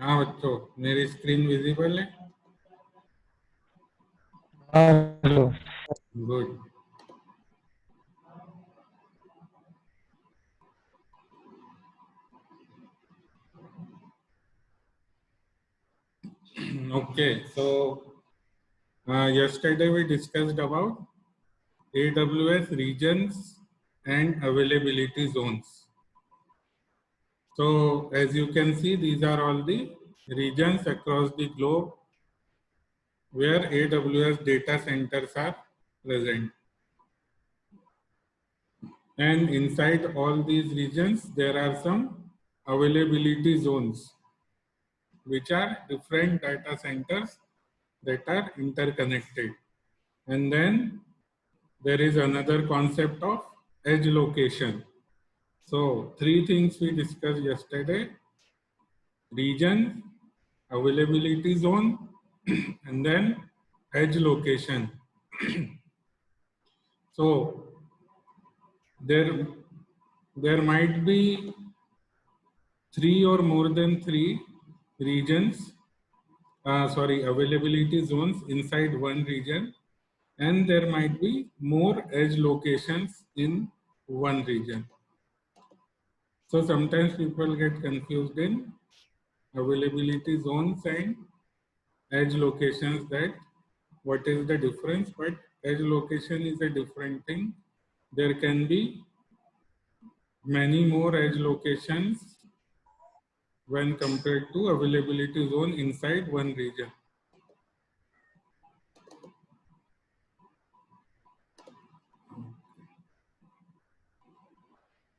हाँ बच्चों, मेरी स्क्रीन विजिबल है। Hello. Good. Okay, so yesterday we discussed about AWS regions and availability zones. So as you can see, these are all the regions across the globe where AWS data centers are present. And inside all these regions, there are some availability zones, which are different data centers that are interconnected. And then there is another concept of edge location. So three things we discussed yesterday: region, availability zone, and then edge location. So there, there might be three or more than three regions, availability zones inside one region, and there might be more edge locations in one region. So sometimes people get confused in availability zones and edge locations, that what is the difference, but edge location is a different thing. There can be many more edge locations when compared to availability zone inside one region.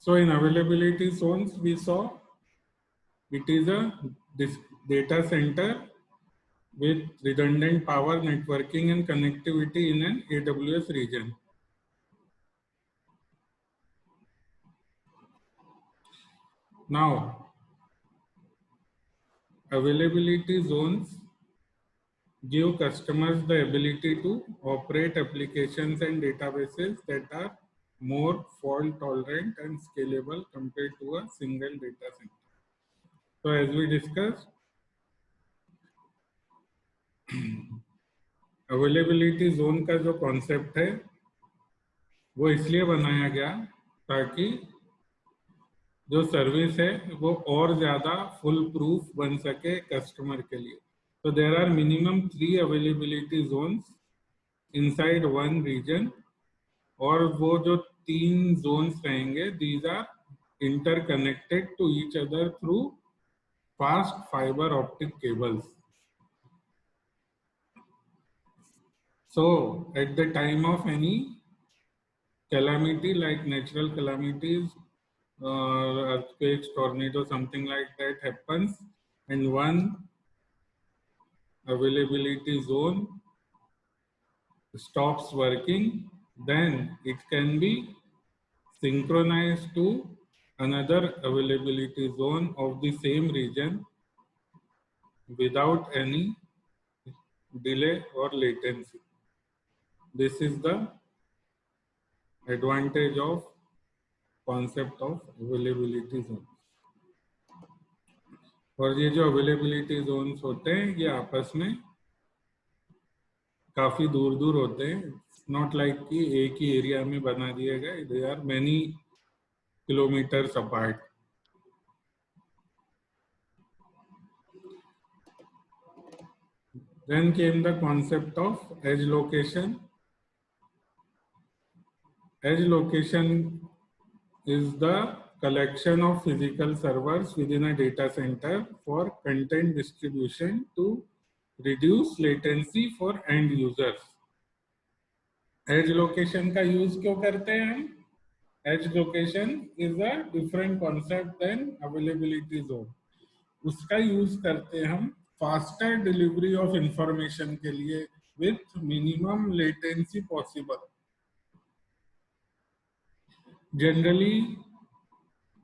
So in availability zones, we saw it is a data center with redundant power, networking and connectivity in an AWS region. Now, availability zones give customers the ability to operate applications and databases that are more fault tolerant and scalable compared to a single data center. So as we discussed, availability zone का जो concept है वो इसलिए बनाया गया ताकि जो service है वो और ज़्यादा फुल प्रूफ बन सके कस्टमर के लिए. तो there are minimum 3 availability zones inside one region, और वो जो 3 जोन्स रहेंगे, these are interconnected to each other through fast fibre optic cables. So at the time of any calamity like natural calamities, earthquakes, tornado, something like that happens, and one availability zone stops working, then it can be synchronized to another availability zone of the same region without any delay or latency. This is the advantage of concept of availability zone. और ये जो availability Jones होते हैं ये आपस में काफी दूर दूर होते हैं. इट्स नॉट लाइक कि एक ही एरिया में बना दिए गए. They are many kilometres apart. Then came the concept of edge location. Edge location is the collection of physical servers within a data center for content distribution to reduce latency for end users. Edge location का use क्यों करते हैं हम? Edge location is a different concept then availability zone. उसका use करते हैं हम faster delivery of information के लिए with minimum latency possible. Generally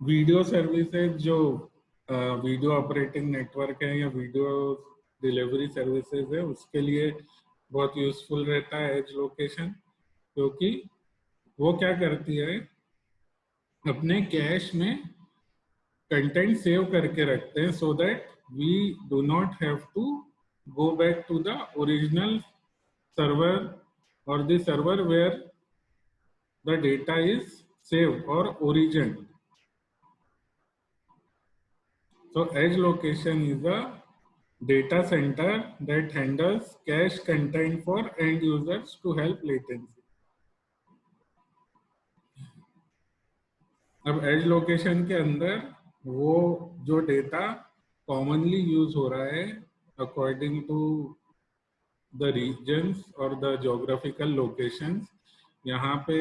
video services जो वीडियो ऑपरेटिंग नेटवर्क है या वीडियो डिलीवरी सर्विसेज है, उसके लिए बहुत यूजफुल रहता है एज लोकेशन, क्योंकि वो क्या करती है, अपने कैश में कंटेंट सेव करके रखते हैं so that we do not have to go back to the original server or the server where the data is saved or origin. So edge location is a data center that handles cache content for end users to help latency. अब as location के अंदर वो जो data commonly use हो रहा है according to the reasons और the geographical locations, यहाँ पे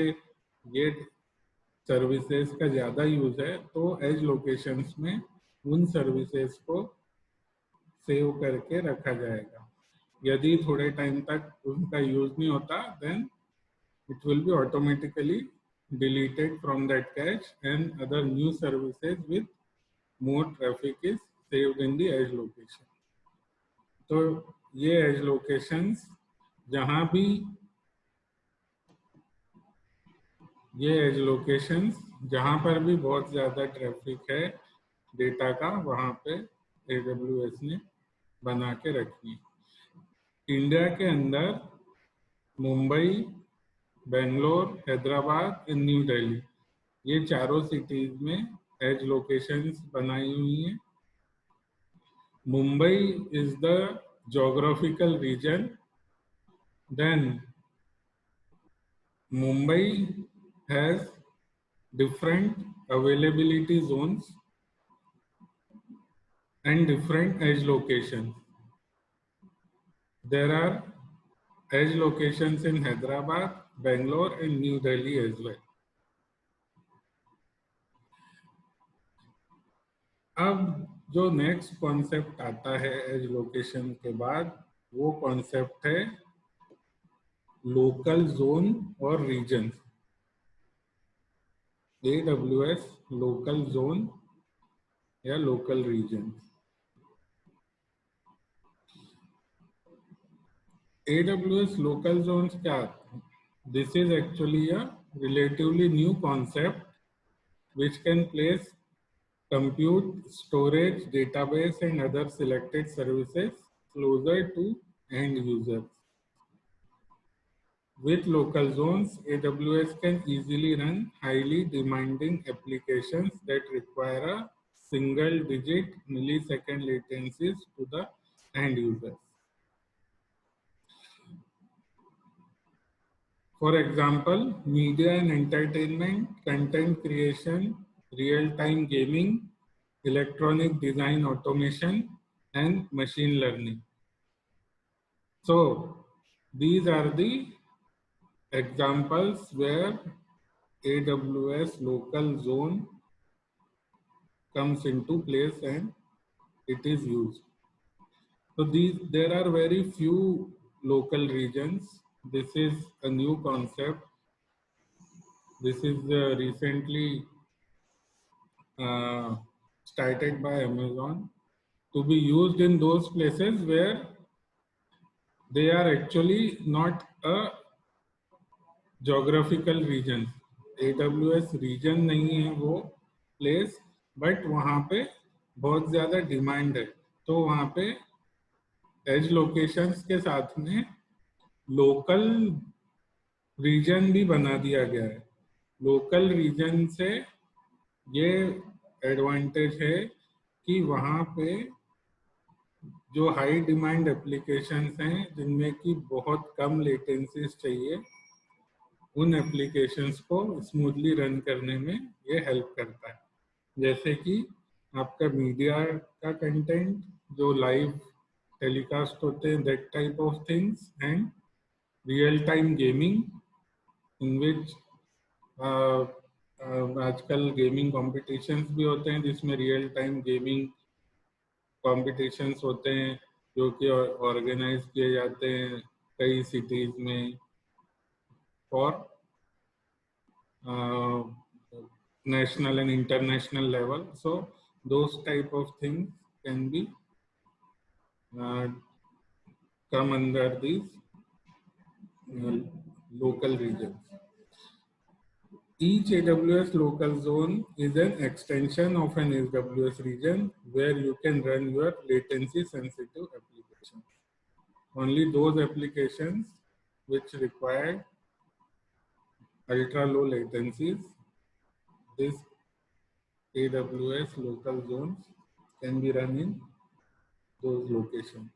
ये सर्विसेज का ज़्यादा यूज है, तो एज लोकेशंस में उन सर्विसेज को सेव करके रखा जाएगा. यदि थोड़े टाइम तक उनका यूज नहीं होता, then it will be automatically deleted from that cache and other new services with more traffic is saved in the edge location. तो ये edge locations जहाँ भी ये edge locations जहाँ पर भी बहुत ज़्यादा ट्रैफिक है डेटा का, वहाँ पे AWS ने बना के रखी है. इंडिया के अंदर मुंबई, बेंगलोर, हैदराबाद एंड न्यू दिल्ली, ये चारों सिटीज में एज लोकेशंस बनाई हुई हैं. Mumbai is the geographical region. Then Mumbai has different availability zones and different edge locations. There are edge locations in Hyderabad, Bangalore and New Delhi as well. अब जो नेक्स्ट कॉन्सेप्ट आता है एज लोकेशन के बाद, वो कॉन्सेप्ट है लोकल जोन और region. AWS local zone या local region. AWS local zones क्या? This is actually a relatively new concept which can place compute, storage, database and other selected services closer to end users. With local zones, AWS can easily run highly demanding applications that require a single-digit millisecond latencies to the end users. For example, media and entertainment, content creation, real-time gaming, electronic design automation, and machine learning. So, these are the examples where AWS local zone comes into place and it is used. So there are very few local regions. This is a new concept. This is recently started by Amazon to be used in those places where they are actually not a geographical region. AWS region नहीं है वो place, but वहाँ पे बहुत ज़्यादा demand है, तो वहाँ पे एज लोकेशंस के साथ में लोकल रीजन भी बना दिया गया है. लोकल रीजन से ये एडवांटेज है कि वहाँ पे जो हाई डिमांड एप्लीकेशंस हैं जिनमें कि बहुत कम लेटेंसीज चाहिए, उन एप्लीकेशंस को स्मूथली रन करने में ये हेल्प करता है. जैसे कि आपका मीडिया का कंटेंट जो लाइव टेलीकास्ट होते हैं, that type of things, and real time gaming in which आजकल गेमिंग कॉम्पिटिशन्स भी होते हैं जिसमें रियल टाइम गेमिंग कॉम्पिटिशन्स होते हैं जो कि ऑर्गेनाइज किए जाते हैं कई सिटीज में for national and international level. So those type of things can be come under these local regions. Each AWS local zone is an extension of an AWS region where you can run your latency sensitive applications. Only those applications which require ultra low latencies, this AWS local zones can be run in those locations.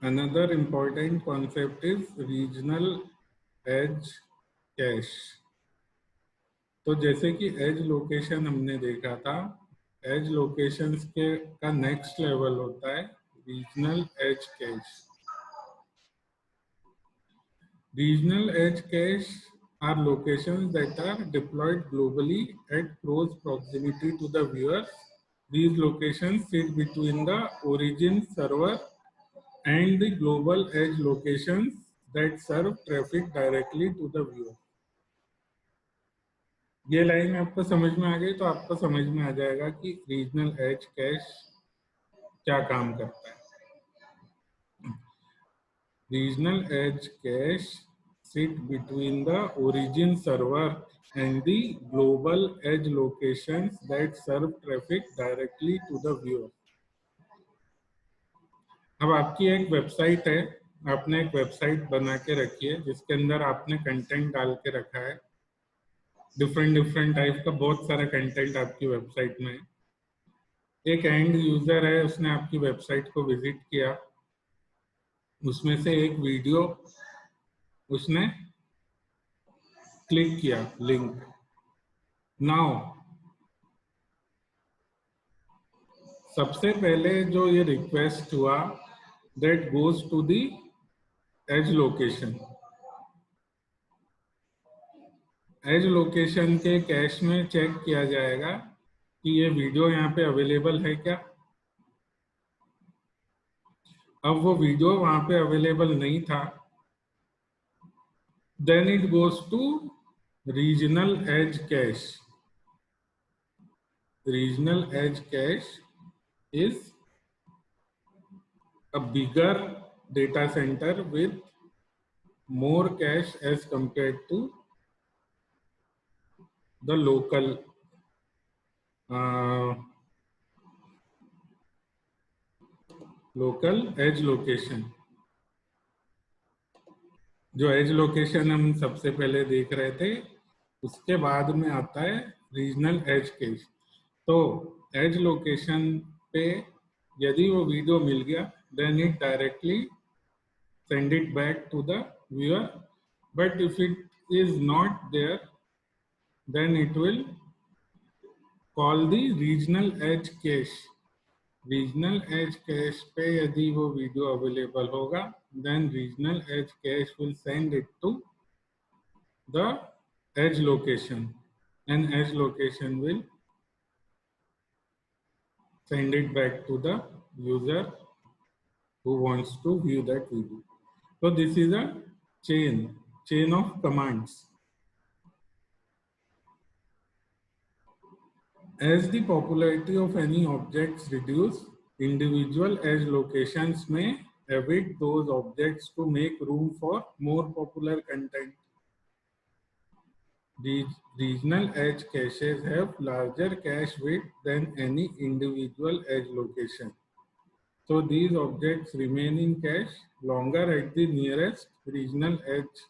Another important concept is regional edge cache. तो जैसे कि as location हमने देखा था, as locations के का next level होता है regional edge cache. Regional edge cache are locations that are deployed globally at close proximity to the viewer. These locations sit between the origin server and the global edge locations that serve traffic directly to the viewer. ये line आपको समझ में आ गई तो आपको समझ में आ जाएगा कि रीजनल एज कैश क्या काम करता है. Regional edge cache sit between the origin server and the global edge locations that serve traffic directly to the viewer. अब आपकी एक वेबसाइट है, आपने एक वेबसाइट बना के रखी है जिसके अंदर आपने कंटेंट डाल के रखा है, डिफरेंट टाइप का बहुत सारा कंटेंट आपकी वेबसाइट में है. एक एंड यूजर है, उसने आपकी वेबसाइट को विजिट किया, उसमें से एक वीडियो उसने क्लिक किया लिंक. नाउ सबसे पहले जो ये रिक्वेस्ट हुआ that goes to the edge location. Edge location के कैश में चेक किया जाएगा कि ये वीडियो यहाँ पे अवेलेबल है क्या. अब वो वीडियो वहां पे अवेलेबल नहीं था, then it goes to regional edge cache. Regional edge cache is a bigger data center with more cache as compared to the local edge location. जो एज लोकेशन हम सबसे पहले देख रहे थे उसके बाद में आता है रीजनल एज कैश. तो एज लोकेशन पे यदि वो वीडियो मिल गया then it directly send it back to the viewer, but if it is not there then it will call the regional edge cache. Regional edge cache पे यदि वो video available होगा then regional edge cache will send it to the edge location and edge location will send it back to the user who wants to view that video. So this is a chain of commands. As the popularity of any objects reduce, individual edge locations may evict those objects to make room for more popular content. These regional edge caches have larger cache width than any individual edge location. So these objects remain in cache longer at the nearest regional edge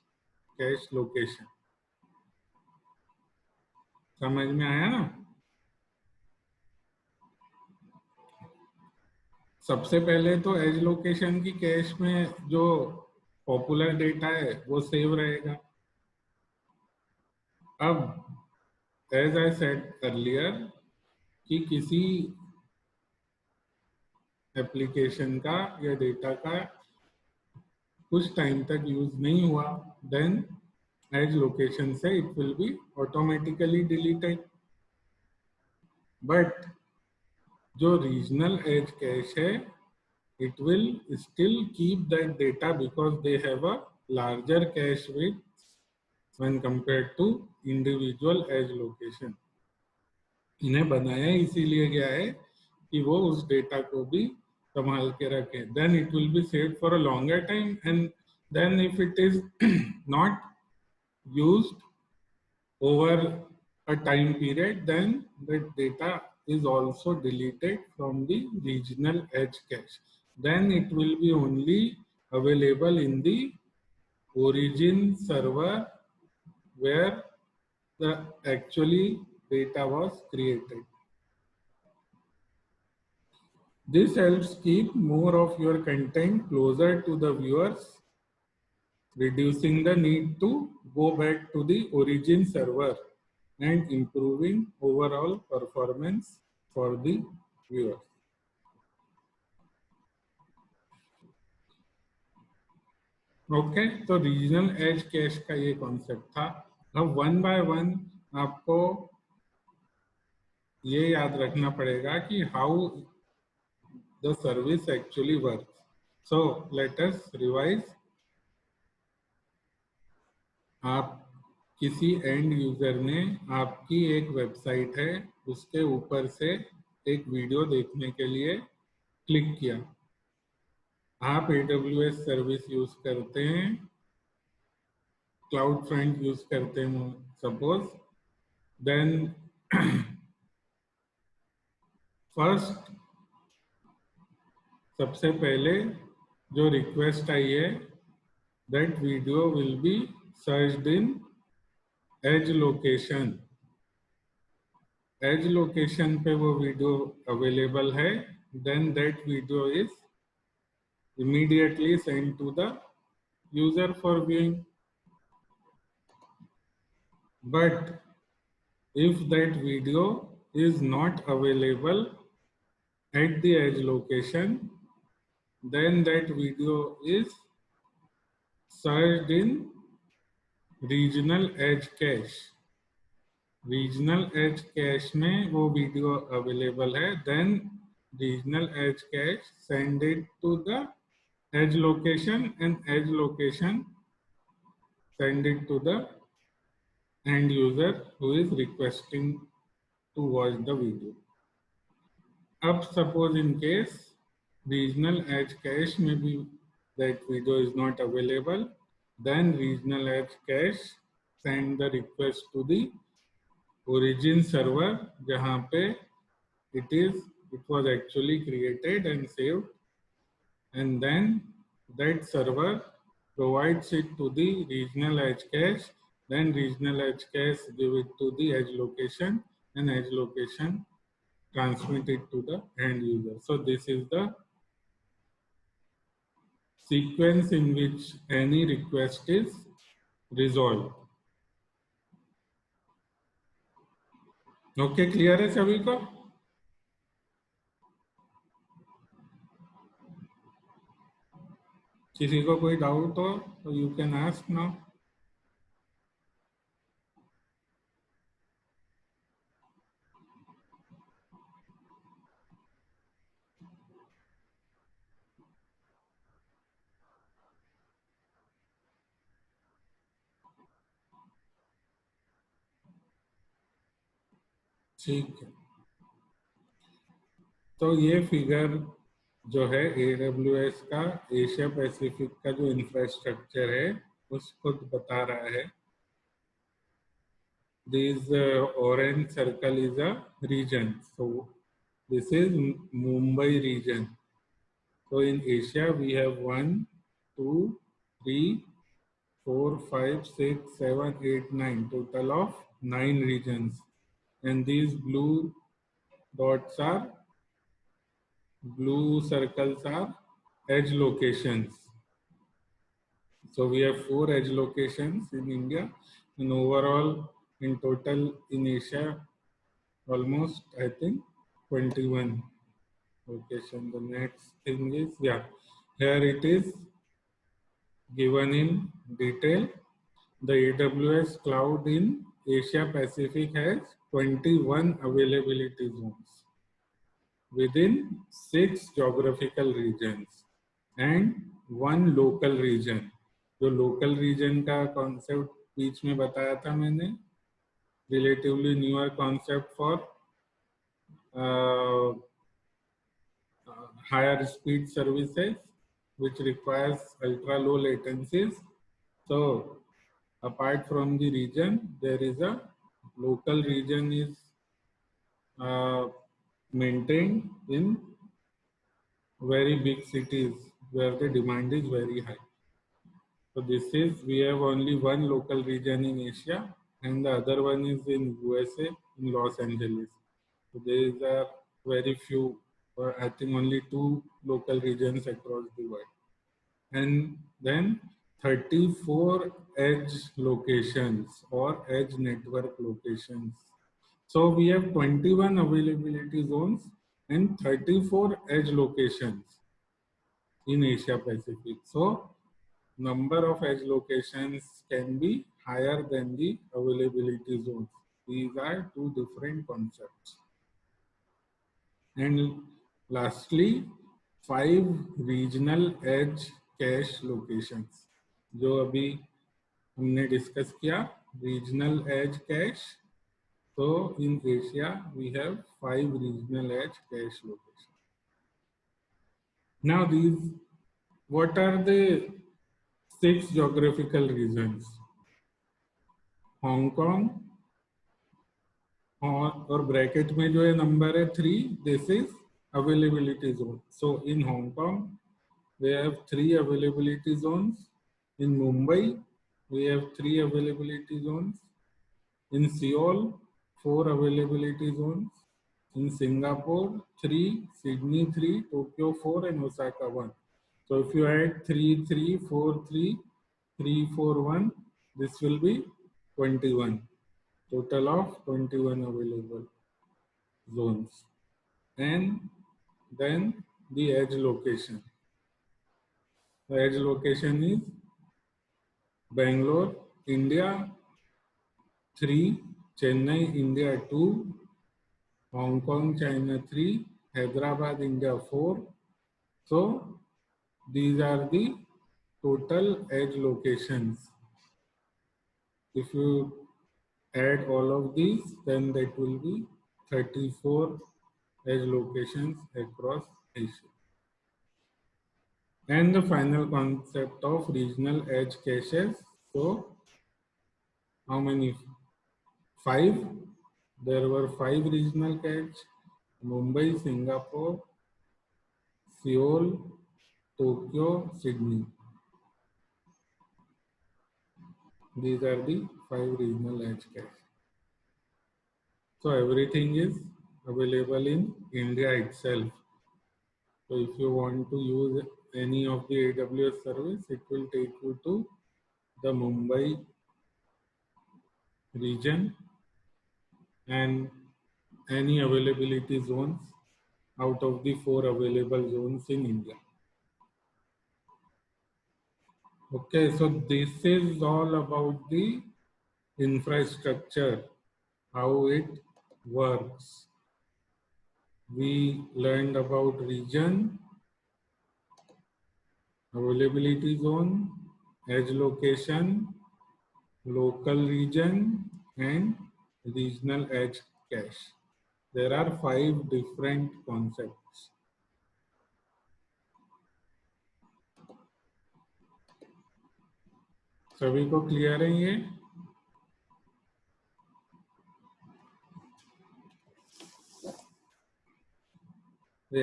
cache location. समझ में आया ना? सबसे पहले तो as location की cash में जो पॉपुलर डेटा है वो सेव रहेगा. अब एज आई सेड अर्लियर कि किसी एप्लीकेशन का या डेटा का कुछ टाइम तक यूज नहीं हुआ देन एज लोकेशन से it will be automatically deleted. But जो रीजनल एज कैश है it will still keep that data because they have a larger cache width when compared to individual edge location. इन्हें बनाया इसीलिए गया है कि वो उस डेटा को भी संभाल के रखें, then it will be saved for a longer time, and then if it is not used over a time period, then the data is also deleted from the regional edge cache. Then it will be only available in the origin server where the actually data was created. This helps keep more of your content closer to the viewers, reducing the need to go back to the origin server and improving overall performance for the viewers. Okay, तो regional edge cash का ये concept था. अब one by one आपको ये याद रखना पड़ेगा कि how the service actually work. So let us revise. आप किसी एंड यूजर ने आपकी एक वेबसाइट है, उसके ऊपर से एक वीडियो देखने के लिए क्लिक किया. आप AWS सर्विस यूज करते हैं, क्लाउड फ्रंट यूज करते हैं सपोज. देन फर्स्ट सबसे पहले जो रिक्वेस्ट आई है, that video will be searched in edge location. Edge location पे वो वीडियो अवेलेबल है. Then that video is immediately sent to the user for viewing. But if that video is not available at the edge location, then that video is searched in regional edge cache. Regional edge cache में वो video available है. Then regional edge cache send it to the edge location, and edge location send it to the end user who is requesting to watch the video. Up suppose in case regional edge cache maybe that video is not available, then regional edge cache send the request to the origin server jahan pe it was actually created and saved, and then that server provides it to the regional edge cache. Then regional edge cache give it to the edge location, and edge location transmit it to the end user. So this is the sequence in which any request is resolved. Okay, clear है सभी को? किसी को कोई doubt हो तो you can ask now. ठीक है, तो ये फिगर जो है AWS का एशिया पैसिफिक का जो इंफ्रास्ट्रक्चर है उसको बता रहा है. This orange circle is a region. So this is Mumbai region. So in Asia we have 1, 2, 3, 4, 5, 6, 7, 8, 9. Total of 9 regions. And these blue dots are, blue circles are edge locations. So we have 4 edge locations in India, and overall in total in Asia almost I think 21 location. The next thing is, yeah, here it is given in detail. The AWS cloud in Asia Pacific has 21 availability zones within 6 geographical regions and 1 local region. जो local reason का concept बीच में बताया था मैंने, relatively newer concept for higher speed services which requires ultra low latencies. So apart from the region, there is a local region is maintained in very big cities where the demand is very high. So this is, we have only one local region in Asia and the other one is in USA, in Los Angeles. So there is a very few, I think only 2 local regions across the world. And then 34 edge locations or edge network locations. So we have 21 availability zones and 34 edge locations in Asia Pacific. So number of edge locations can be higher than the availability zones. These are two different concepts. And lastly, 5 regional edge cache locations, जो अभी हमने discuss किया, regional edge cache. So in Asia, we have 5 regional edge cache locations. Now these, what are the 6 geographical regions? Hong Kong, और bracket में जो है number है 3, this is availability zone. So in Hong Kong, we have 3 availability zones. In Mumbai, we have 3 availability zones. In Seoul, 4 availability zones. In Singapore, 3, Sydney 3, Tokyo 4, and Osaka 1. So if you add 3, 3, 4, 3, 3, 4, 1, this will be 21. Total of 21 available zones. And then the edge location. The edge location is Bangalore, India 3, Chennai, India 2, Hong Kong, China 3, Hyderabad, India 4. So these are the total edge locations. If you add all of these, then that will be 34 edge locations across Asia. And the final concept of regional edge caches. So how many? 5. There were 5 regional caches: Mumbai, Singapore, Seoul, Tokyo, Sydney. These are the 5 regional edge caches. So everything is available in India itself. So if you want to use any of the AWS service, it will take you to the Mumbai region and any availability zones out of the 4 available zones in India. Okay, so this is all about the infrastructure, how it works. We learned about region, availability zone, edge location, local region, and regional edge cache. There are 5 different concepts. सभी को clear है ये?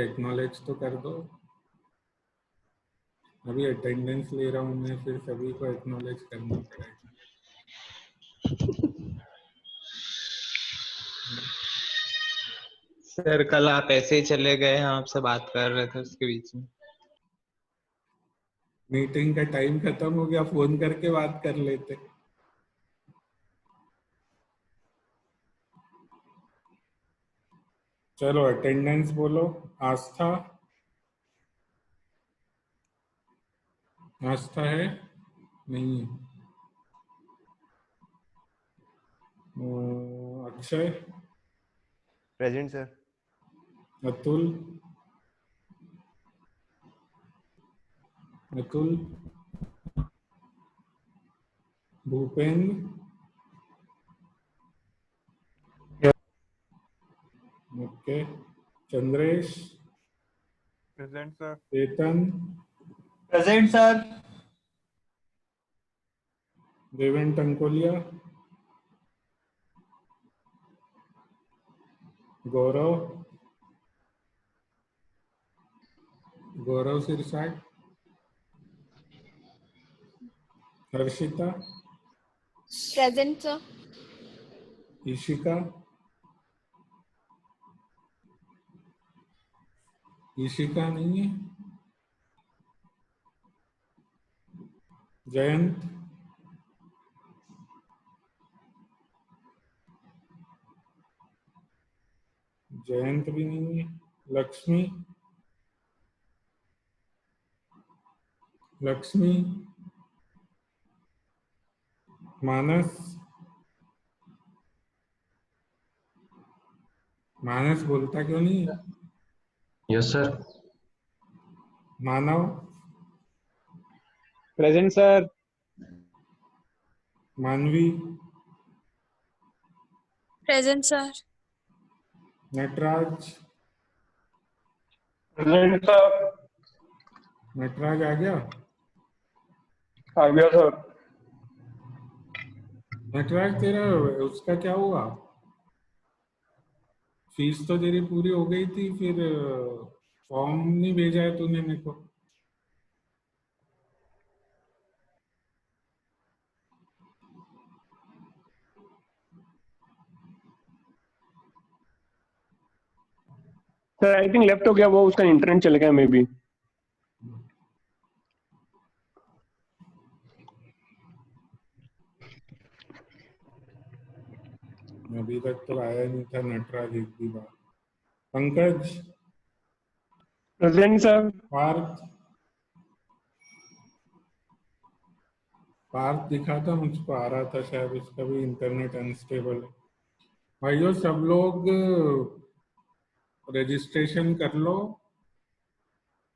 Acknowledge तो कर दो. अभी attendance ले रहा हूं मैं, फिर सभी को एक्नॉलेज करना पड़ेगा. सर कल आप ऐसे ही चले गए, हम आपसे बात कर रहे थे उसके बीच में. मीटिंग का टाइम खत्म हो गया, फोन करके बात कर लेते. चलो अटेंडेंस बोलो. आस्था, आस्था है? नहीं है. Akshay? Present sir. Atul? Atul? Bhupendra? Okay. Chandresh? Present sir. Chetan, present sir. Devendra Tankoliya, Gaurav, Gaurav Sirsat, Harshita, present sir. Ishika, Ishika नहीं है, जयंत, जयंत भी नहीं है, लक्ष्मी, लक्ष्मी, मानस, मानस बोलता क्यों नहीं है? Yes sir. Manav, present sir. Manavi, present sir. Natraj, present sir. Natraj आ गया? आ गया सर। नटराज तेरा उसका क्या हुआ? फीस तो तेरी पूरी हो गई थी, फिर फॉर्म नहीं भेजा है तूने मेरे को। सर आई थिंक लेफ्ट हो गया, वो उसका इंटरनेट चल गया मे बी। अभी तक तो आया नहीं था नटराज एक भी बार। Pankaj, present sir. पार्थ, पार्थ दिखा था मुझको, आ रहा था शायद, उसका भी इंटरनेट अनस्टेबल है। भाइयों सब लोग रजिस्ट्रेशन कर लो,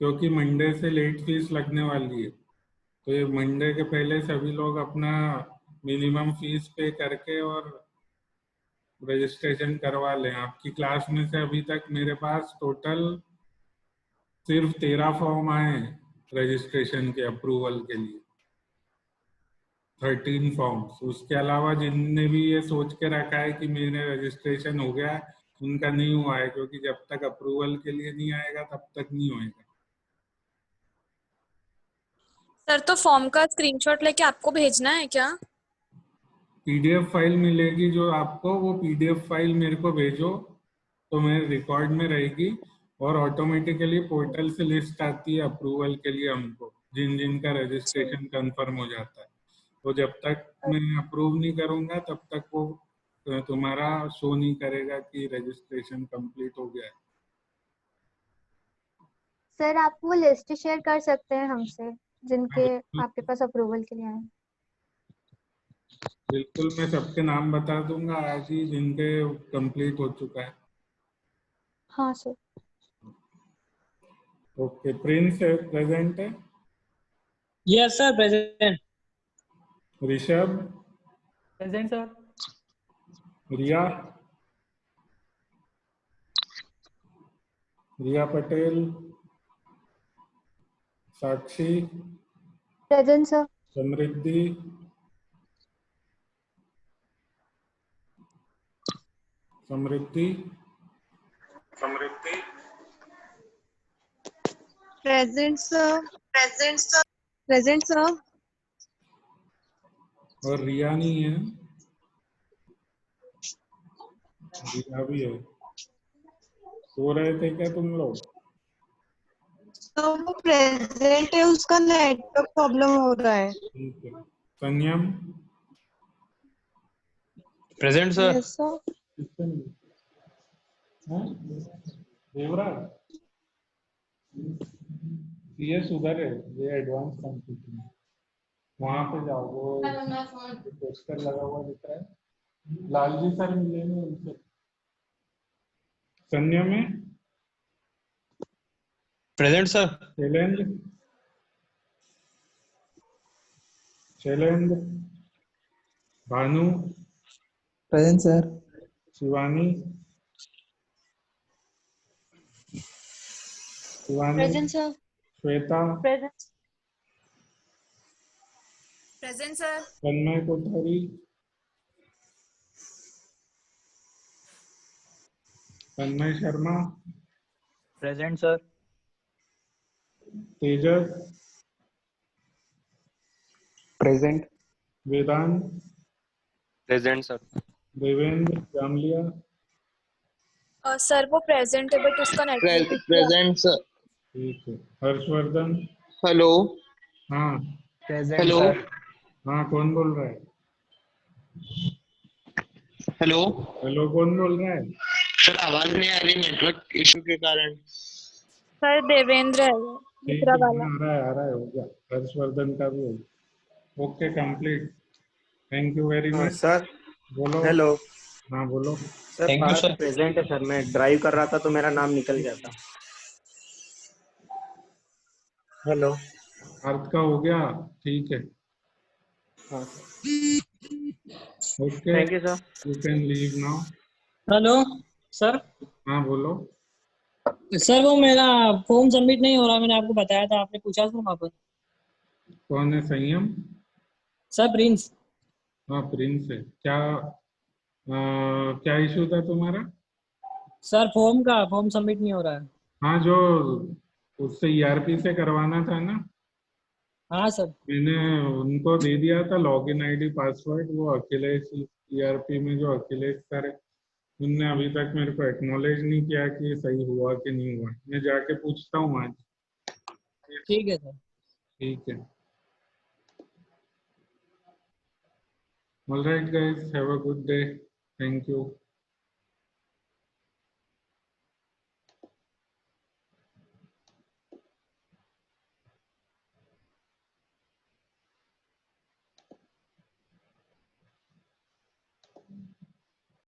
क्योंकि मंडे से लेट फीस लगने वाली है। तो ये मंडे के पहले सभी लोग अपना मिनिमम फीस पे करके और रजिस्ट्रेशन करवा लें। आपकी क्लास में से अभी तक मेरे पास टोटल सिर्फ 13 फॉर्म आए रजिस्ट्रेशन के अप्रूवल के लिए, 13 फॉर्म्स। उसके अलावा जिनने भी ये सोच के रखा है कि मेरे रजिस्ट्रेशन हो गया है, उनका नहीं हुआ है, क्योंकि जब तक अप्रूवल के लिए नहीं आएगा तब तक नहीं होएगा। सर तो फॉर्म का स्क्रीनशॉट लेके आपको भेजना है क्या? पीडीएफ फाइल मिलेगी जो आपको, वो पीडीएफ फाइल मेरे को भेजो तो मेरे रिकॉर्ड में रहेगी, और ऑटोमेटिकली पोर्टल से लिस्ट आती है अप्रूवल के लिए हमको, जिन जिन का रजिस्ट्रेशन कंफर्म हो जाता है। तो जब तक मैं अप्रूव नहीं करूंगा तब तक वो तुम्हारा शो नहीं करेगा कि रजिस्ट्रेशन कंप्लीट हो गया है। सर आप वो लिस्ट शेयर कर सकते हैं हमसे जिनके आपके पास अप्रूवल के लिए आए। बिल्कुल, मैं सबके नाम बता दूंगा आज ही जिनके कंप्लीट हो चुका है। हाँ सर। ओके, प्रिंस प्रेजेंट है, yes sir present. Rishabh, present sir. Riya, Riya Patel, Sakshi, present sir. Samriddhi, Samriddhi, Samriddhi, present sir. Present sir. Present sir. और रिया नहीं है, रिया भी है। सो रहे थे क्या तुम लोग? तो वो प्रेजेंट है, उसका नेटवर्क प्रॉब्लम हो रहा है। ठीक है। संयम, प्रेजेंट सर। Yes sir. किससे मिले? हाँ? देवराज, सीएस उधर है, ये एडवांस कंप्यूटर है, वहां पे जाओ, वो पोस्टर लगा हुआ दिख रहा है, लालजी सर मिलेंगे उनसे। संयम में present sir. Shailendra, Shailendra, Bhanu, present sir. Shivani, Shivani, Present, sir. Shweta, Present. Present, sir. तन्मय कोठारी, तन्मय शर्मा, Present, sir. तेजस, प्रेजेंट। वेदांत, प्रेजेंट सर। देवेंद्र, जामलिया, सर वो प्रेजेंट है बट उसका नेटवर्क प्रेजेंट सर। ठीक है। हर्षवर्धन, हेलो। हाँ Present, हेलो। sir. हाँ, कौन बोल रहा है? हेलो हेलो, कौन बोल रहा है? सर, आवाज नहीं आ रही नेटवर्क इशू के कारण। सर देवेंद्र है वो, ठीक दूसरा है, वाला। आ रहा है, हो गया। हर्षवर्धन का भी हो गया। Okay, complete. Thank you very much. Sir बोलो। हेलो हाँ, बोलो। Sir. Thank you, Parth sir. Present है सर। मैं ड्राइव कर रहा था तो मेरा नाम निकल गया था। हेलो। अर्थ का हो गया, ठीक है। हाँ okay, thank you sir. You can leave now. Hello sir. हाँ, बोलो। सर वो मेरा फॉर्म सबमिट नहीं हो रहा, मैंने आपको बताया था, आपने पूछा था वहाँ पर। कौन है? संयम? Sir Prince. हाँ, प्रिंस है। क्या इशू था तुम्हारा? सर फॉर्म सबमिट नहीं हो रहा है। हाँ, जो उससे ईआरपी से करवाना था ना, हाँ सर। मैंने उनको दे दिया था लॉगिन आईडी पासवर्ड। वो अखिलेश ईआरपी में जो अखिलेश सर है, उनने अभी तक मेरे को एक्नॉलेज नहीं किया कि ये सही हुआ कि नहीं हुआ। मैं जाके पूछता हूँ आज। ठीक है सर। ठीक है। All right, guys. Have a good day. Thank you.